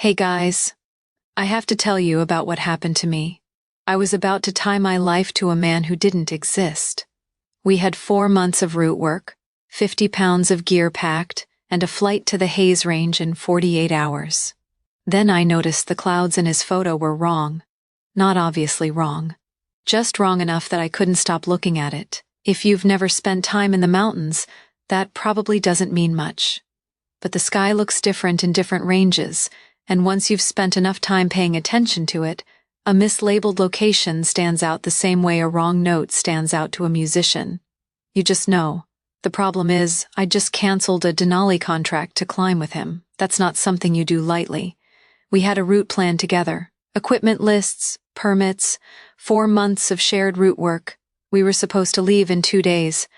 Hey guys, I have to tell you about what happened to me. I was about to tie my life to a man who didn't exist. We had 4 months of route work, 50 pounds of gear packed, and a flight to the Hayes Range in 48 hours. Then I noticed the clouds in his photo were wrong. Not obviously wrong. Just wrong enough that I couldn't stop looking at it. If you've never spent time in the mountains, that probably doesn't mean much. But the sky looks different in different ranges, and once you've spent enough time paying attention to it, a mislabeled location stands out the same way a wrong note stands out to a musician. You just know. The problem is, I just canceled a Denali contract to climb with him. That's not something you do lightly. We had a route plan together. Equipment lists, permits, 4 months of shared route work. We were supposed to leave in 2 days,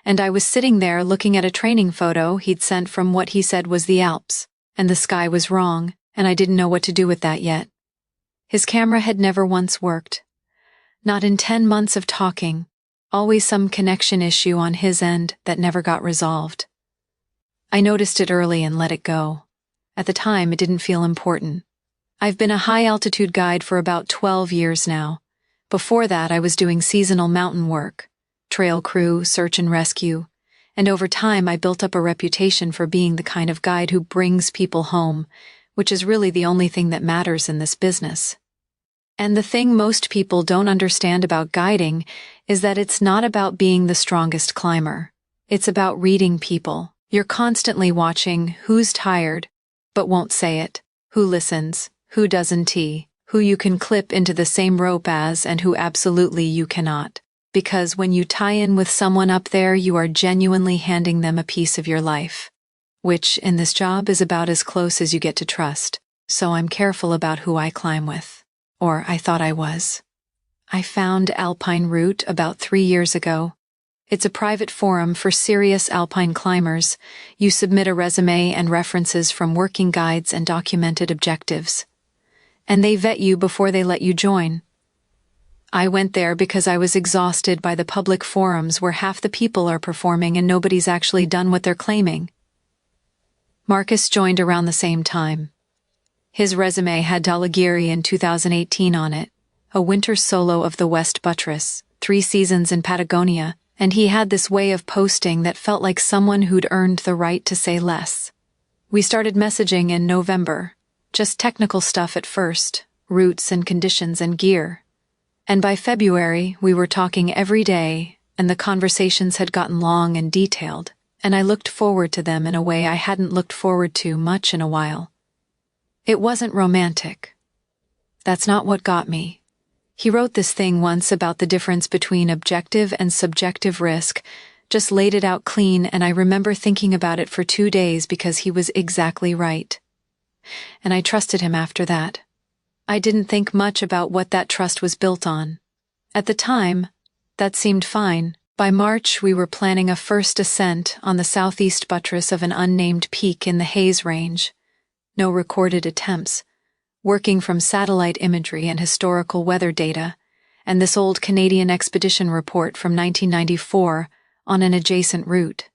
and I was sitting there looking at a training photo he'd sent from what he said was the Alps, and the sky was wrong, and I didn't know what to do with that yet. His camera had never once worked. Not in 10 months of talking, always some connection issue on his end that never got resolved. I noticed it early and let it go. At the time, it didn't feel important. I've been a high-altitude guide for about 12 years now. Before that, I was doing seasonal mountain work, trail crew, search and rescue, and over time I built up a reputation for being the kind of guide who brings people home, which is really the only thing that matters in this business. And the thing most people don't understand about guiding is that it's not about being the strongest climber. It's about reading people. You're constantly watching who's tired, but won't say it, who listens, who doesn't, who you can clip into the same rope as and who absolutely you cannot. Because when you tie in with someone up there, you are genuinely handing them a piece of your life. Which, in this job, is about as close as you get to trust, so I'm careful about who I climb with. Or I thought I was. I found Alpine Route about 3 years ago. It's a private forum for serious alpine climbers. You submit a resume and references from working guides and documented objectives. And they vet you before they let you join. I went there because I was exhausted by the public forums where half the people are performing and nobody's actually done what they're claiming. Marcus joined around the same time. His resume had Dhaulagiri in 2018 on it, a winter solo of the West Buttress, 3 seasons in Patagonia, and he had this way of posting that felt like someone who'd earned the right to say less. We started messaging in November, just technical stuff at first, routes and conditions and gear. And by February, we were talking every day, and the conversations had gotten long and detailed. And I looked forward to them in a way I hadn't looked forward to much in a while. It wasn't romantic. That's not what got me. He wrote this thing once about the difference between objective and subjective risk, just laid it out clean, and I remember thinking about it for 2 days because he was exactly right. And I trusted him after that. I didn't think much about what that trust was built on. At the time, that seemed fine. By March, we were planning a first ascent on the southeast buttress of an unnamed peak in the Hayes Range. No recorded attempts. Working from satellite imagery and historical weather data, and this old Canadian expedition report from 1994 on an adjacent route.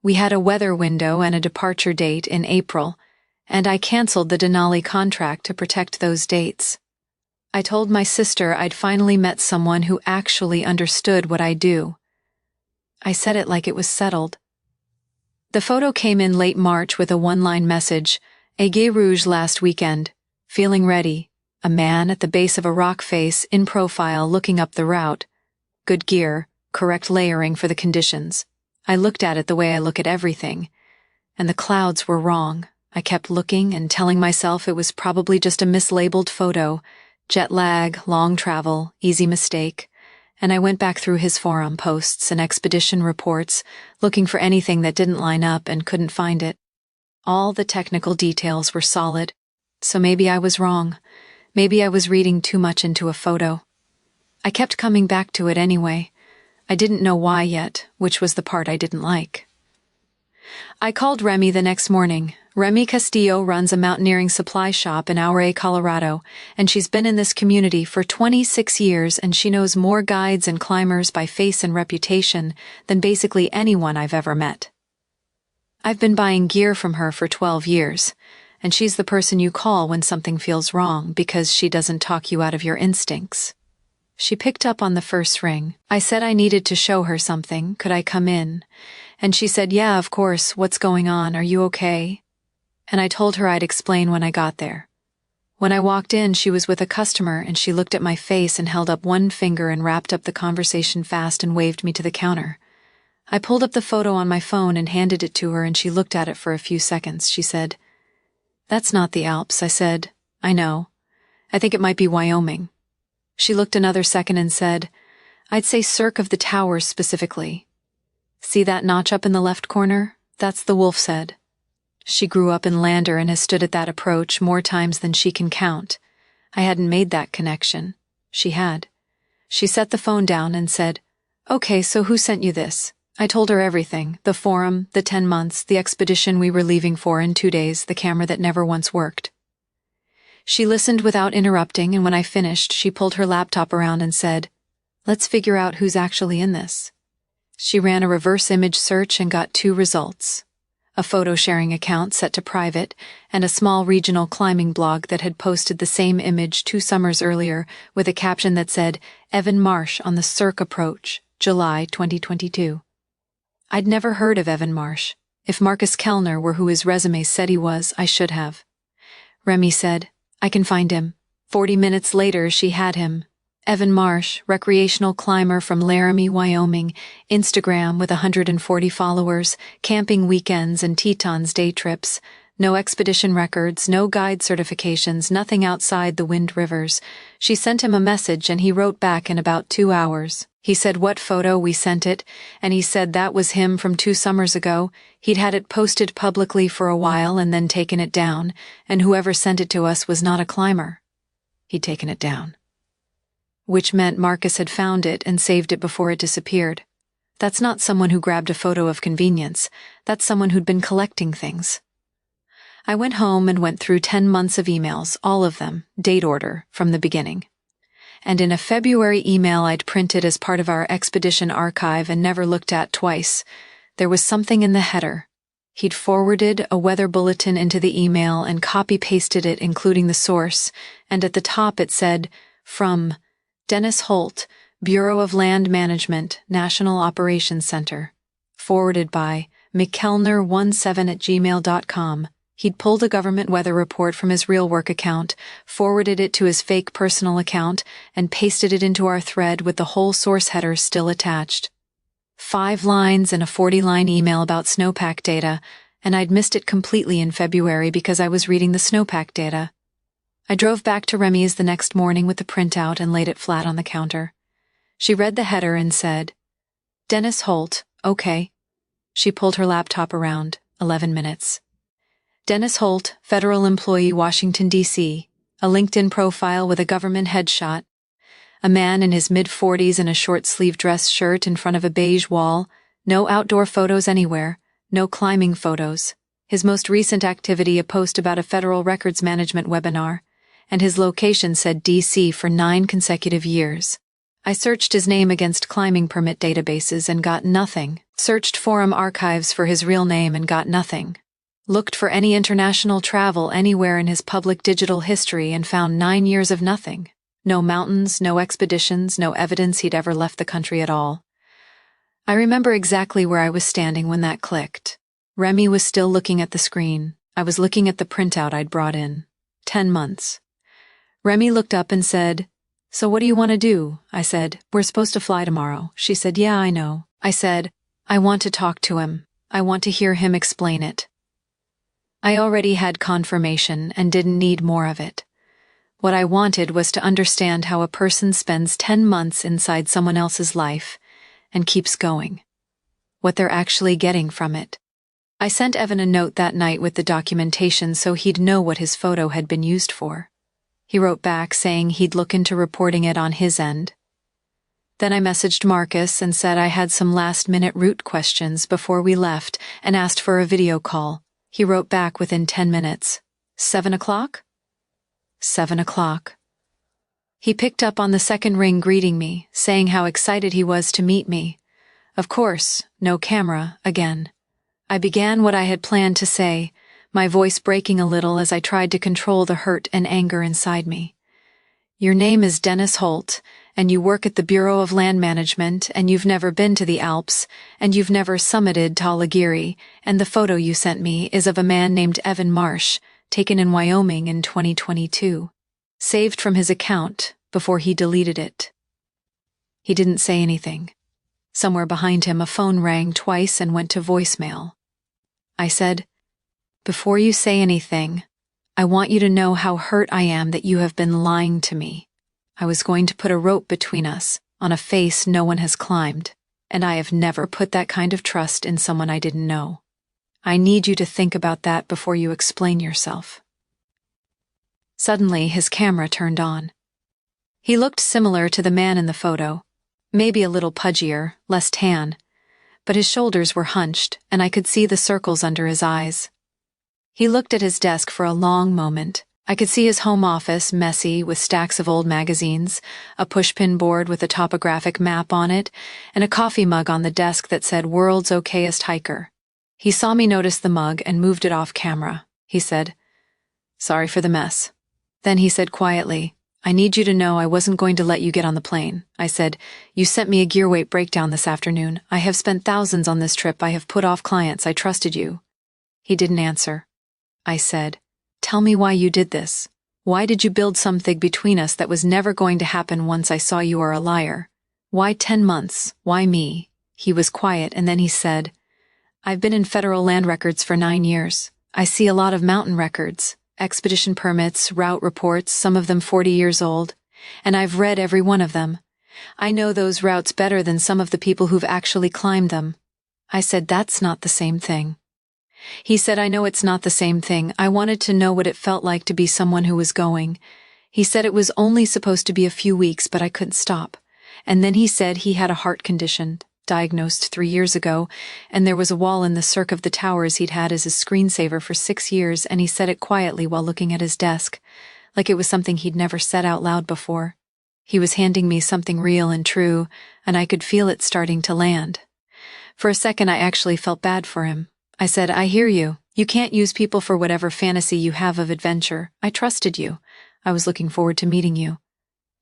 We had a weather window and a departure date in April, and I canceled the Denali contract to protect those dates. I told my sister I'd finally met someone who actually understood what I do. I said it like it was settled. The photo came in late March with a 1-line message, Aiguille Rouge last weekend, feeling ready, a man at the base of a rock face in profile looking up the route. Good gear, correct layering for the conditions. I looked at it the way I look at everything, and the clouds were wrong. I kept looking and telling myself it was probably just a mislabeled photo, jet lag, long travel, easy mistake, and I went back through his forum posts and expedition reports, looking for anything that didn't line up and couldn't find it. All the technical details were solid, so maybe I was wrong. Maybe I was reading too much into a photo. I kept coming back to it anyway. I didn't know why yet, which was the part I didn't like. I called Remi the next morning. Remi Castillo runs a mountaineering supply shop in Ouray, Colorado, and she's been in this community for 26 years, and she knows more guides and climbers by face and reputation than basically anyone I've ever met. I've been buying gear from her for 12 years, and she's the person you call when something feels wrong because she doesn't talk you out of your instincts. She picked up on the first ring. I said I needed to show her something. Could I come in? And she said, yeah, of course. What's going on? Are you okay? And I told her I'd explain when I got there. When I walked in, she was with a customer, and she looked at my face and held up one finger and wrapped up the conversation fast and waved me to the counter. I pulled up the photo on my phone and handed it to her, and she looked at it for a few seconds. She said, "That's not the Alps." I said, "I know. I think it might be Wyoming." She looked another second and said, "I'd say cirque of the towers specifically. See that notch up in the left corner? That's the Wolf's Head." She grew up in Lander and has stood at that approach more times than she can count. I hadn't made that connection. She had. She set the phone down and said, "Okay, so who sent you this?" I told her everything, the forum, the 10 months, the expedition we were leaving for in 2 days, the camera that never once worked. She listened without interrupting, and when I finished, she pulled her laptop around and said, "Let's figure out who's actually in this." She ran a reverse image search and got 2 results. A photo-sharing account set to private, and a small regional climbing blog that had posted the same image 2 summers earlier with a caption that said, "Evan Marsh on the Cirque Approach, July 2022. I'd never heard of Evan Marsh. If Marcus Kellner were who his resume said he was, I should have. Remi said, "I can find him." 40 minutes later, she had him. Evan Marsh, recreational climber from Laramie, Wyoming, Instagram with 140 followers, camping weekends and Tetons day trips, no expedition records, no guide certifications, nothing outside the Wind Rivers. She sent him a message and he wrote back in about 2 hours. He said what photo we sent it, and he said that was him from 2 summers ago. He'd had it posted publicly for a while and then taken it down, and whoever sent it to us was not a climber. He'd taken it down. Which meant Marcus had found it and saved it before it disappeared. That's not someone who grabbed a photo of convenience. That's someone who'd been collecting things. I went home and went through 10 months of emails, all of them, date order, from the beginning. And in a February email I'd printed as part of our expedition archive and never looked at twice, there was something in the header. He'd forwarded a weather bulletin into the email and copy-pasted it, including the source, and at the top it said, "From Dennis Holt, Bureau of Land Management, National Operations Center. Forwarded by mckellner17@gmail.com. He'd pulled a government weather report from his real work account, forwarded it to his fake personal account, and pasted it into our thread with the whole source header still attached. 5 lines and a 40-line email about snowpack data, and I'd missed it completely in February because I was reading the snowpack data. I drove back to Remi's the next morning with the printout and laid it flat on the counter. She read the header and said, "Dennis Holt, okay." She pulled her laptop around, 11 minutes. Dennis Holt, federal employee, Washington, D.C., a LinkedIn profile with a government headshot, a man in his mid-40s in a short-sleeved dress shirt in front of a beige wall, no outdoor photos anywhere, no climbing photos. His most recent activity a post about a federal records management webinar, and his location said D.C. for 9 consecutive years. I searched his name against climbing permit databases and got nothing, searched forum archives for his real name and got nothing. Looked for any international travel anywhere in his public digital history and found 9 years of nothing. No mountains, no expeditions, no evidence he'd ever left the country at all. I remember exactly where I was standing when that clicked. Remi was still looking at the screen. I was looking at the printout I'd brought in. 10 months. Remi looked up and said, "So what do you want to do?" I said, "We're supposed to fly tomorrow." She said, "Yeah, I know." I said, "I want to talk to him. I want to hear him explain it." I already had confirmation and didn't need more of it. What I wanted was to understand how a person spends 10 months inside someone else's life and keeps going. What they're actually getting from it. I sent Evan a note that night with the documentation so he'd know what his photo had been used for. He wrote back saying he'd look into reporting it on his end. Then I messaged Marcus and said I had some last-minute route questions before we left and asked for a video call. He wrote back within 10 minutes. 7 o'clock? 7 o'clock. He picked up on the second ring greeting me, saying how excited he was to meet me. Of course, no camera, again. I began what I had planned to say, my voice breaking a little as I tried to control the hurt and anger inside me. "Your name is Dennis Holt, and you work at the Bureau of Land Management, and you've never been to the Alps, and you've never summited Talagiri, and the photo you sent me is of a man named Evan Marsh, taken in Wyoming in 2022. Saved from his account before he deleted it." He didn't say anything. Somewhere behind him, a phone rang twice and went to voicemail. I said, "Before you say anything, I want you to know how hurt I am that you have been lying to me. I was going to put a rope between us, on a face no one has climbed, and I have never put that kind of trust in someone I didn't know. I need you to think about that before you explain yourself." Suddenly, his camera turned on. He looked similar to the man in the photo, maybe a little pudgier, less tan, but his shoulders were hunched, and I could see the circles under his eyes. He looked at his desk for a long moment. I could see his home office, messy, with stacks of old magazines, a pushpin board with a topographic map on it, and a coffee mug on the desk that said "World's Okayest Hiker." He saw me notice the mug and moved it off camera. He said, "Sorry for the mess." Then he said quietly, "I need you to know I wasn't going to let you get on the plane." I said, "You sent me a gear weight breakdown this afternoon. I have spent thousands on this trip. I have put off clients. I trusted you." He didn't answer. I said, "Tell me why you did this. Why did you build something between us that was never going to happen once I saw you are a liar? Why 10 months? Why me?" He was quiet, and then he said, "I've been in federal land records for 9 years. I see a lot of mountain records, expedition permits, route reports, some of them 40 years old, and I've read every one of them. I know those routes better than some of the people who've actually climbed them." I said, "That's not the same thing." He said, "I know it's not the same thing. I wanted to know what it felt like to be someone who was going." He said it was only supposed to be a few weeks, but I couldn't stop. And then he said he had a heart condition, diagnosed 3 years ago, and there was a wall in the cirque of the towers he'd had as his screensaver for 6 years, and he said it quietly while looking at his desk, like it was something he'd never said out loud before. He was handing me something real and true, and I could feel it starting to land. For a second, I actually felt bad for him. I said, "I hear you. You can't use people for whatever fantasy you have of adventure. I trusted you. I was looking forward to meeting you.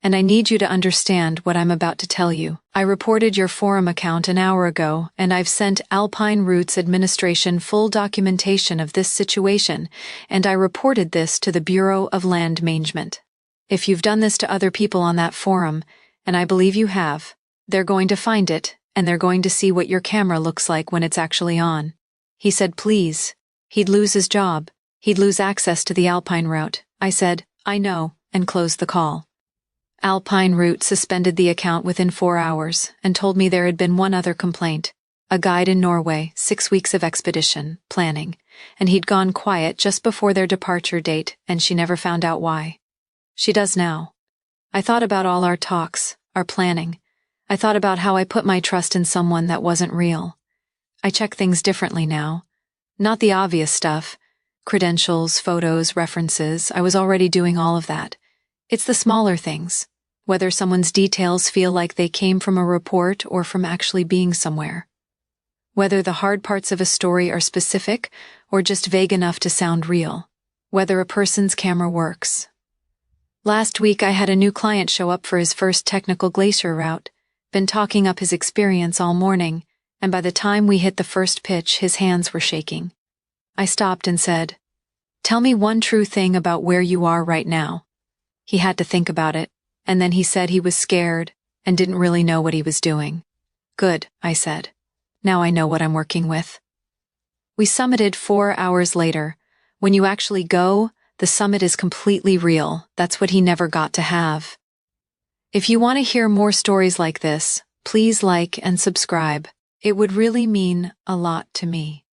And I need you to understand what I'm about to tell you. I reported your forum account an hour ago, and I've sent Alpine Routes Administration full documentation of this situation, and I reported this to the Bureau of Land Management. If you've done this to other people on that forum, and I believe you have, they're going to find it, and they're going to see what your camera looks like when it's actually on." He said, "Please." He'd lose his job. He'd lose access to the Alpine route. I said, "I know," and closed the call. Alpine Route suspended the account within 4 hours and told me there had been one other complaint. A guide in Norway, 6 weeks of expedition, planning, and he'd gone quiet just before their departure date, and she never found out why. She does now. I thought about all our talks, our planning. I thought about how I put my trust in someone that wasn't real. I check things differently now. Not the obvious stuff. Credentials, photos, references. I was already doing all of that. It's the smaller things. Whether someone's details feel like they came from a report or from actually being somewhere. Whether the hard parts of a story are specific or just vague enough to sound real. Whether a person's camera works. Last week I had a new client show up for his first technical glacier route. Been talking up his experience all morning, and by the time we hit the first pitch, his hands were shaking. I stopped and said, "Tell me one true thing about where you are right now." He had to think about it, and then he said he was scared and didn't really know what he was doing. "Good," I said. "Now I know what I'm working with." We summited 4 hours later. When you actually go, the summit is completely real. That's what he never got to have. If you want to hear more stories like this, please like and subscribe. It would really mean a lot to me.